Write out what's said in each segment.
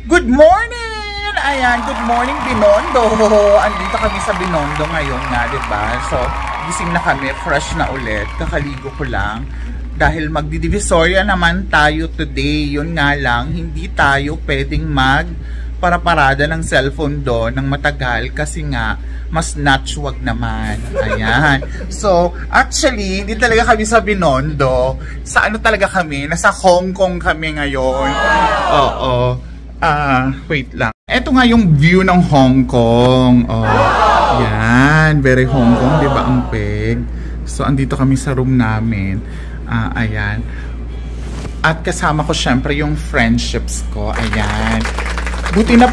Good morning! Ayan, good morning Binondo! Andito kami sa Binondo ngayon nga, diba? So, gising na kami, fresh na ulit. Kakaligo ko lang. Dahil magdidivisoria naman tayo today. Yun nga lang, hindi tayo pwedeng para-parada ng cellphone doon ng matagal kasi nga, mas natuwag naman. Ayan. So, actually, hindi talaga kami sa Binondo. Sa ano talaga kami? Nasa Hong Kong kami ngayon. Oo. Wait lang. Ito nga yung view ng Hong Kong. Oh, yan. Very Hong Kong, di ba ang peg? So, andito kami sa room namin. Ayan. At kasama ko syempre yung friendships ko. Ayan. Buti na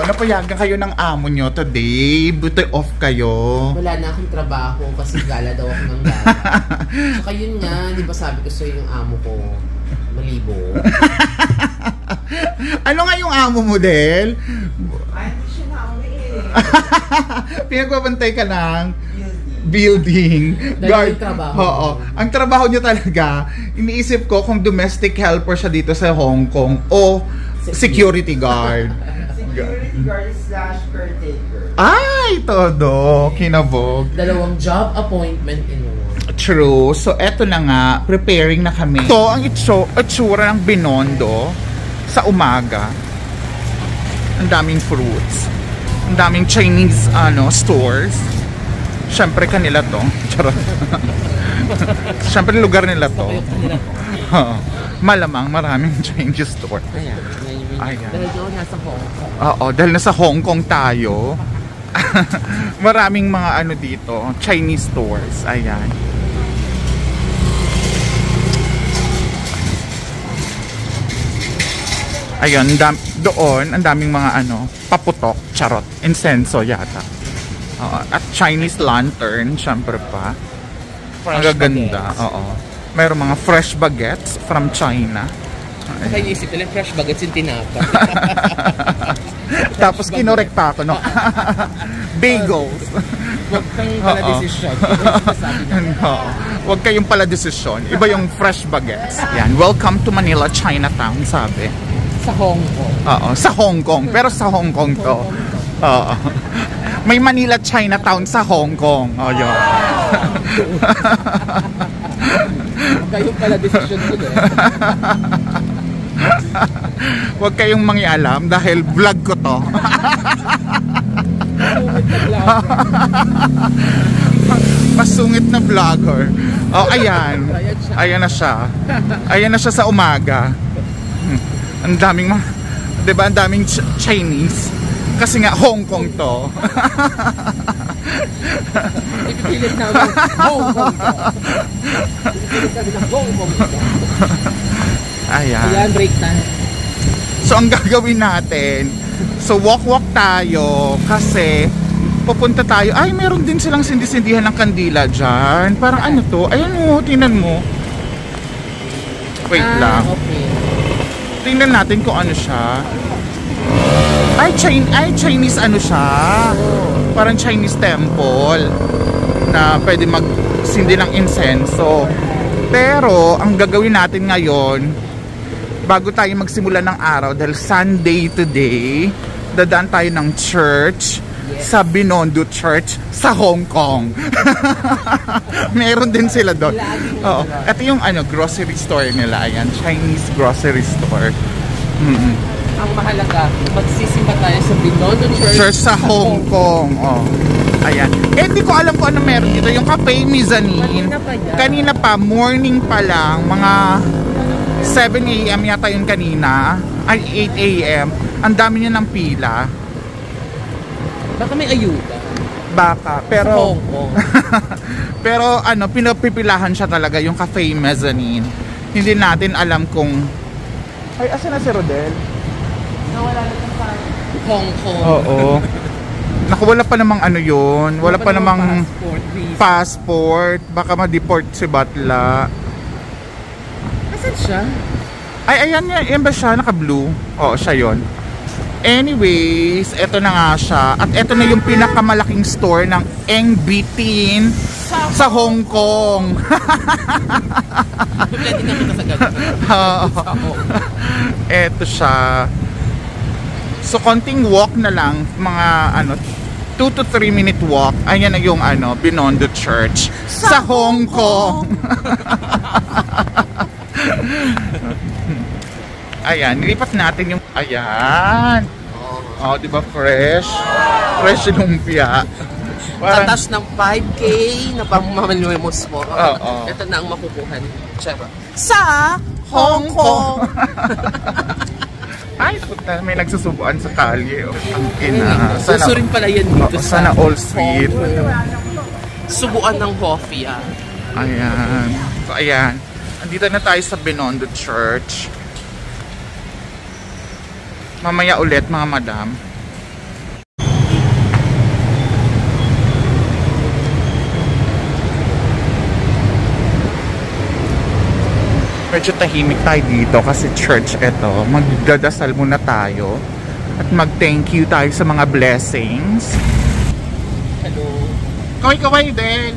napayagan kayo ng amo nyo today. Buti off kayo. Wala na akong trabaho kasi gala daw ako ng gala. Saka yun nga, di ba sabi ko sa'yo yung amo ko, malibo. Ano nga yung amo mo, Del? Ay, hindi siya nauli eh. Pinagbabantay ka ng building. Guard. Yung trabaho. Oo. Ang trabaho niya talaga, iniisip ko kung domestic helper siya dito sa Hong Kong o security guard. Security guard / caretaker. Ay, todo. Kinabog. Dalawang job appointment in one. True. So, eto na nga. Preparing na kami. Ito ang itsura ng Binondo sa umaga. Ang daming fruits. Ang daming Chinese stores. Siyempre kanila to. Charot. Siyempre lugar nila to. Malamang maraming Chinese store. Ayan. Dahil doon nasa Hong Kong. Oo, dahil nasa Hong Kong tayo. Maraming mga dito, Chinese stores. Ayan. Ayun, doon, ang daming mga paputok, charot, insenso yata. At Chinese lantern, syempre pa. Ang gaganda, oo. Mayroong mga fresh baguettes from China. Kaya iisip nila, fresh baguettes yung tinapa. Tapos kinorek pa ako, no? Bagels. Huwag kang pala desisyon. Huwag kayong pala desisyon. Iba yung fresh baguettes. Yan, welcome to Manila, Chinatown, sabi. Sa Hong Kong. Oo, sa Hong Kong. Pero sa Hong Kong to. Oo. May Manila, Chinatown sa Hong Kong. O, yun. Huwag kayong pala desisyon ko eh. Huwag kayong mangialam dahil vlog ko to. Pasungit na vlogger. Oh, ayan. Ayan na siya. Ayan na siya sa umaga. Ang daming diba, ang daming Chinese. Kasi nga Hong Kong to. Ipipilit namin Hong Kong to. Ipipilit namin ng Hong Kong to. Ayan. Ayan, break time. So, ang gagawin natin, so walk-walk tayo kasi pupunta tayo. Ay, meron din silang sindi-sindihan ng kandila dyan. Parang ano to? Ayan mo, tingnan mo. Wait lang. Okay. Tingnan natin kung ano siya. Ay, Chinese siya. Parang Chinese temple na pwede magsindi ng insenso. Pero, ang gagawin natin ngayon, bago tayo magsimula ng araw, dahil Sunday today, dadaan tayo ng church, sa Binondo Church sa Hong Kong. Meron din sila doon. Oo. Ito yung grocery store nila. Ayan, Chinese grocery store. Ang mahalaga, magsisimba tayo sa Binondo Church sa Hong Kong. Oh. Ayan. Hindi ko alam kung ano meron dito. Yung Cafe Mezzanine. Kanina pa, morning pa lang. Mga 7 AM yata yun kanina. Ay, 8 AM. Ang dami niya ng pila. Baka may ayuda. Baka. Pero, sa Hong Kong. pero pinapipilahan siya talaga yung Cafe Mezzanine. Hindi natin alam kung... Ay, asan na si Rodel? Nawala na sa Hong Kong. Oo. Naku, wala pa namang yun. Wala pa namang passport. Baka ma-deport si Batla. Asan siya? Ay, ayan yan. Yan ba siya? Naka-blue? Oo, siya yun. Anyways, eto na nga siya. At eto na yung pinakamalaking store ng NBTin sa Hong Kong. Pwede na kita sa gabi. Eto siya. So, konting walk na lang, mga 2 to 3 minute walk. Ayan na yung Binondo Church sa Hong Kong. Ayan, nilipat natin yung ayan. Oh, di ba fresh? Fresh lumpia. Tatas ng 5K na pamamalimos mo. Oo. Ito na ang makukuha niyo. Sa Hong Kong. Ay, puta, may nagsusubuan sa kalye. Ang ina. Gusto rin pala yan dito sana all sweet. Subuan ng coffee, Ayan. So, ayan. Andito na tayo sa Binondo Church. Mamaya ulit, mga madam. Medyo tahimik tayo dito kasi church ito. Magdadasal muna tayo at mag-thank you tayo sa mga blessings. Hello. Kaway-kaway din.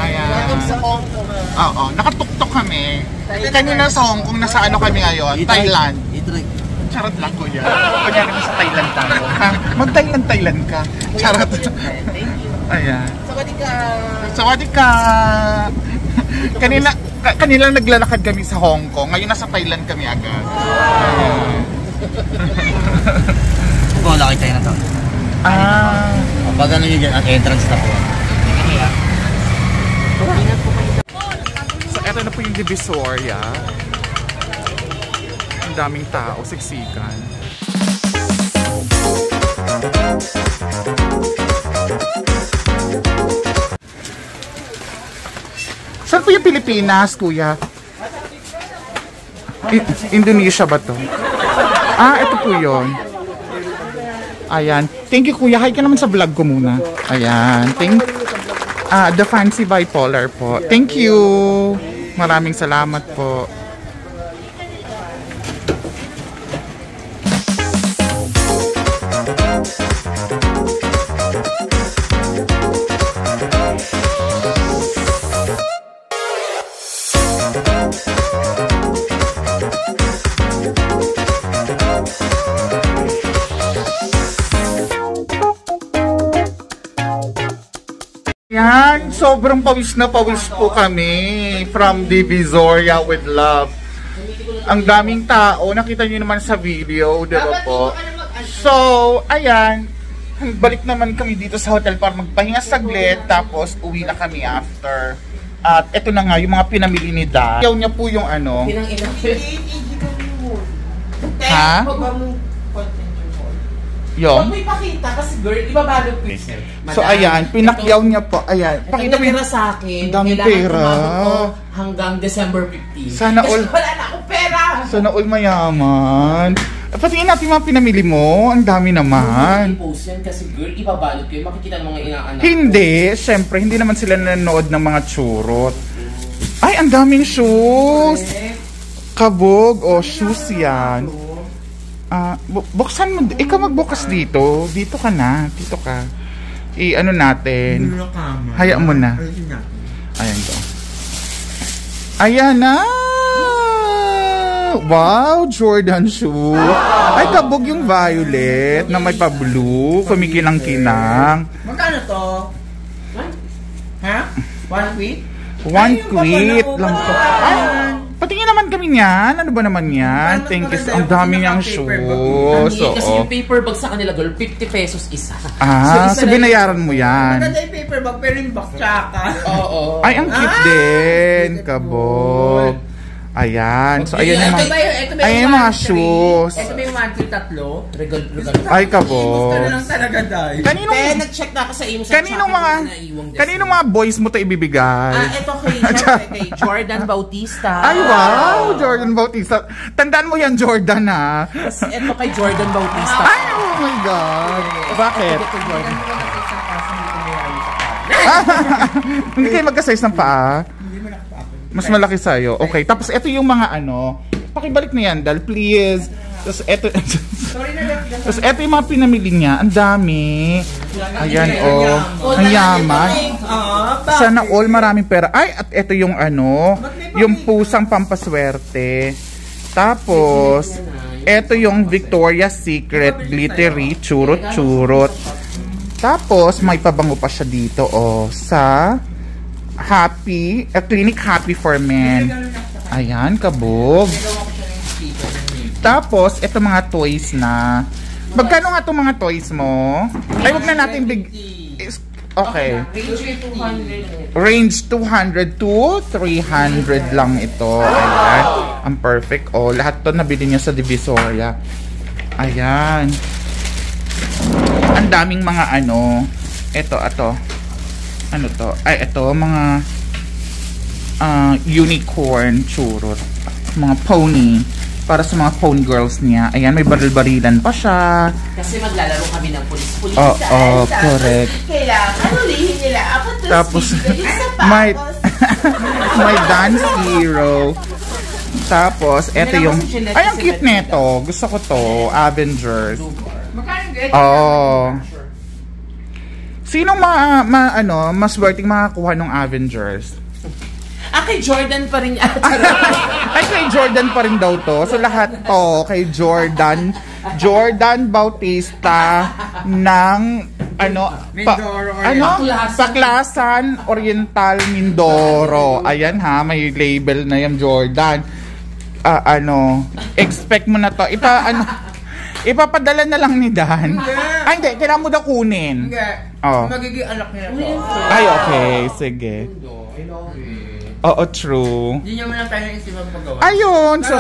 Ayan. Welcome sa Hong Kong. Oo, nakatuktok kami. Kanina sa Hong Kong, nasa kami ngayon? Thailand. Charot lang, kuya. Kunyari mo sa Thailand tayo. Mag-Thailand ka. Charot. Thank you. Ayan. Sawadika. Sawadika. Kanina naglalakad kami sa Hong Kong. Ngayon nasa Thailand kami agad. Kung laki tayo na to. Pag ano nyo dyan, ang entrance na po. So, eto na po yung Divisoria. Ang daming tao, siksikan. Saan po yung Pilipinas, kuya? Indonesia ba to? Ito po yun. Ayan. Thank you, kuya. Hi ka naman sa vlog ko muna. Ayan. The Fancy Bipolar po. Thank you. Maraming salamat po. Yan, sobrang pawis na pawis po kami from Divisoria with love. Ang daming tao, nakita nyo naman sa video, di ba po? So, ayan, balik naman kami dito sa hotel para magpahinga saglit, tapos uwi na kami after. At eto na nga, yung mga pinamili ni Da. Yaw niya po yung Ha? Yung? Huwag mo ipakita kasi girl, ibabalot ko. So ayan, pinakyaw niya po. Ayan, pakita mo yung sa akin. Ang pera. Hanggang December 15. Sana all. Wala na akong pera. Sana all mayaman. Patingin natin mga pinamili mo. Ang dami naman. Hindi post yan kasi girl, ibabalot ko. Makikita ng mga inaanak. Hindi, syempre, hindi naman sila nanonood ng mga churot. Ay, ang daming shoes. Kabog o shoes yan. Buksan mo, ikaw magbukas dito. Dito ka na, dito ka. Ano natin? Hayaan mo na. Ayan to. Ayan na! Wow, Jordan shoe. Ay, kabog yung violet na may pa-blue. Kumikinang-kinang. Magkano to? Ha? 1 quid? 1 quid lang to. Ay, patingin naman kami niyan. Ano ba naman yan? Thank you. Ang dami niyang shoes. Kasi yung paper bag sa kanila, girl, 50 pesos isa. So binayaran mo yan. Maganda yung paper bag, pero yung box tsaka. Oo. Ay, ang cute din. Kabog. Ayan. So, ayan yung mga, ayan yung mga shoes. Ito ba yung 1 quid tatlo? Regal. Ay, kabog. Gusto na lang talaga tayo. Nag-check na ako sa imo sa kaninong mga boys mo to ibibigay? Ito kay Jordan Bautista. Ay, wow! Jordan Bautista. Tandaan mo yan, Jordan, ha? Kasi ito kay Jordan Bautista. Ay, oh my God! Bakit? Hindi kayo magka-size ng paa? Mas malaki sa'yo. Okay, tapos ito yung mga pakibalik na yan, Dal, please. Tapos ito, tapos ito yung mga pinamili niya. Ang dami. Ayan, ang yaman. Sana all maraming pera. Ay, at ito yung yung pusang pampaswerte. Tapos, Ito yung Victoria's Secret Glittery Churot-Churot. Tapos, may pabango pa siya dito, sa Clinic Happy for Men. Ayan, kabog. Tapos, ito mga toys na. Magkano nga itong mga toys mo? Ay, wag na natin okay. Range 200 to 300 lang ito. Ayan. Ang perfect. Lahat to nabili niya sa Divisoria. Ayan. Ang daming mga Ito. Ano to? Ay, ito. Mga unicorn churot. Mga pony. Para sa mga pony girls niya. Ayan, may baril-barilan pa siya. Kasi maglalaro kami ng pulis-pulis. Correct. Kailangan ulihin nila ako to. Tapos, may dance hero. Tapos, eto yung... Ay, ang cute neto. Gusto ko to. Avengers. Sinong mas worthing makakuha ng Avengers? Kay Jordan pa rin Ay, kay Jordan pa rin daw to. So, lahat to kay Jordan. Jordan Bautista ng Paklasan Oriental Mindoro. Ayan ha, may label na yung Jordan. Expect mo na to. Ipapadala na lang ni Dan. Ay, hindi. Kailangan mo daw kunin. Hindi. Magiging anak niya to. Ay, okay. Sige. Oo, true. Hindi niya muna tayo isipan magawa. Ayun. So,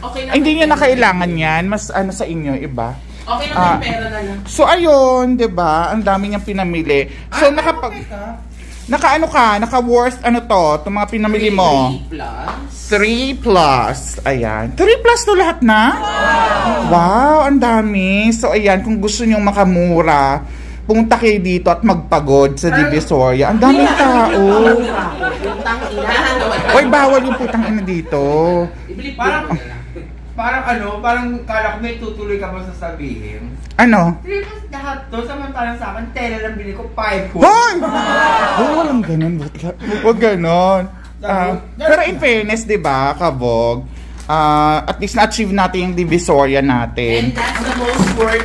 okay hindi niya na kailangan yan. Mas sa inyo, iba. Okay na pera na lang. So, ayun, diba? Ang dami niyang pinamili. So, naka-worth to mga pinamili mo? 3+. Ayan. 3+ to lahat na? Wow, ang dami. So, ayan, kung gusto niyong makamura, punta kayo dito at magpagod sa Divisoria. Ang daming tao. Oy, bawal yung putang ina dito. Parang kala ko may tutuloy ka mo sasabihin. Ano? 3+ lahat to, samantalang sa akin, tela lang bili ko 5. Hoy! Walang ganun. Huwag ganun. Pero in fairness, diba, kabog, at least na-achieve natin yung Divisoria natin. And that's the most worth.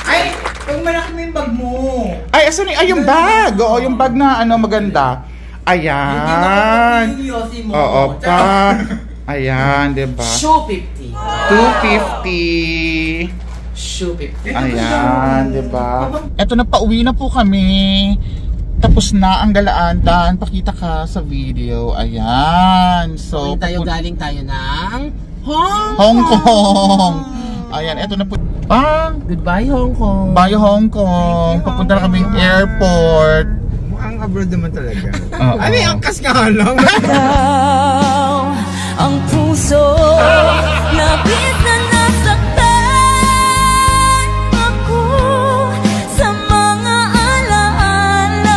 Ay! Pag malaki mo yung bag mo. Ay, yung bag. Oo, yung bag na maganda. Ayan. Hindi na mo. Oo, pa. Ayan, diba? Shoe 50. 250. Shoe 50. Ayan, diba? Eto na, pauwi na po kami. Tapos na ang galaan. Dan, pakita ka sa video. Ayan. So, galing tayo ng Hong Kong. Ayan, eto na po. Goodbye Hong Kong. Bye Hong Kong. Papunta na kaming airport. Mukhang abroad naman talaga. Ano yung angkas nga lang? Ang puso labis na nasaktan ako sa mga alaala.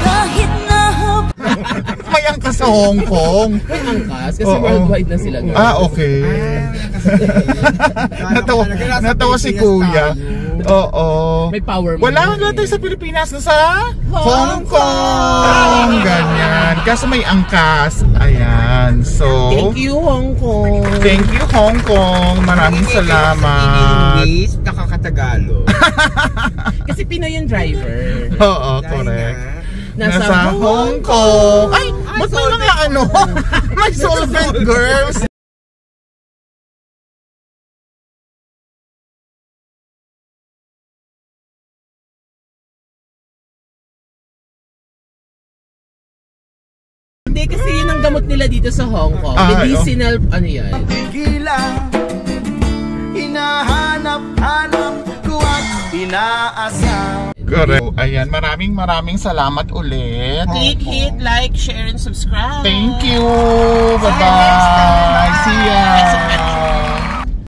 Kahit na may angkas sa Hong Kong. May angkas kasi worldwide na sila. Okay. Natawa si Kuya. Oo. May power. Wala nga tayo sa Pilipinas na sa Hong Kong. Ganyan. Kaso may angkas. Ayan. So, Thank you Hong Kong. Thank you Hong Kong. Maraming salamat. English, nakakatagalog. Kasi Pinoy yung driver. Oo, correct. Nasa Hong Kong. Ay, ba't may mga may solvent girls. Hindi, kasi yun ang gamot nila dito sa Hong Kong. Medicinal, ano yan? Kila hinahanap-hanap ko at inaasam. Correct. Ayan, maraming salamat ulit. Click, hit, like, share, and subscribe. Thank you. Bye-bye. See ya.